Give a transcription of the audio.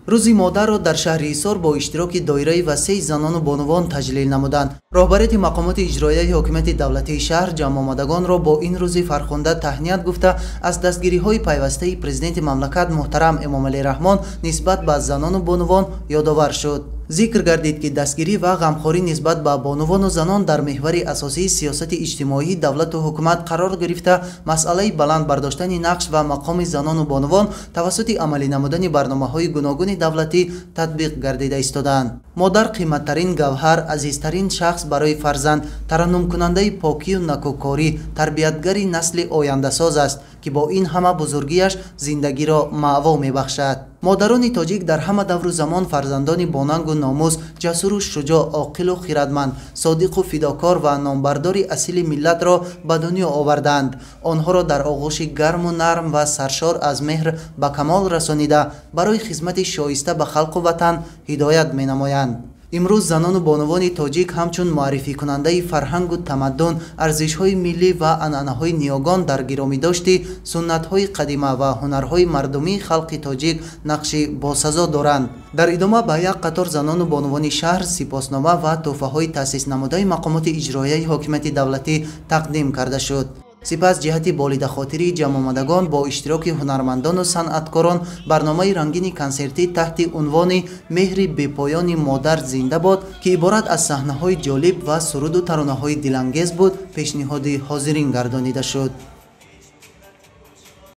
روزی مادر در شهر ایسار با اشتراک دایره وسیع زنان و بانوان تجلیل نمودند. رهبریت مقامات اجرایی حکومت دولتی شهر جمع آمدگان را با این روزی فرخنده تهنیت گفته از دستگیری‌های پیوسته پرزیدنت مملکت محترم امام علی رحمان نسبت به زنان و بانوان یادآور شد. ذکر گردید که دستگیری و غمخواری نسبت به بانوان و زنان در محور اساسی سیاست اجتماعی دولت و حکومت قرار گرفته، مسئله بلند برداشتن نقش و مقام زنان و بانوان توسط عملی نمودن برنامه‌های گوناگون دولتی تطبیق گردیده ایستادند. مادر قیمت‌ترین گوهر، عزیزترین شخص برای فرزند، ترنم کننده پاکی و نکوکاری، تربیتگری نسل آینده ساز است که با این همه بزرگیش زندگی را معوا می‌بخشد. مادران تاجیک در همه دور و زمان فرزندان باننگ و ناموس، جسور و شجاع، عاقل و خردمند، صادق و فداکار و نامبردار اصیل ملت را به دنیا آوردند. آنها را در آغوش گرم و نرم و سرشار از مهر به کمال رسانیده برای خدمت شایسته به خلق و وطن هدایت می‌نمایند. امروز زنان و بانوان تاجیک همچون معرفی کننده فرهنگ و تمدن، ارزش‌های ملی و عنعنه‌های نیاگان در گرامی داشتی سنت‌های قدیمه و هنرهای مردمی خلق تاجیک نقش باسزا دارند. در ادامه به یک قطار زنان و بانوان شهر سپاسنامه و تحفه‌های تأسیس نموده مقامات اجرایی حکومت دولتی تقدیم کرده شد. سپس جهت بالید خاطری جمع آمدگان با اشتراک هنرمندان و صنعتکاران برنامه رنگین کنسرتی تحت عنوان مهر بی‌پایان مادر زنده باد که عبارت از صحنه‌های جالب و سرود و ترانه‌های دلانگیز بود پیشنهاد حاضرین گردانیده شد.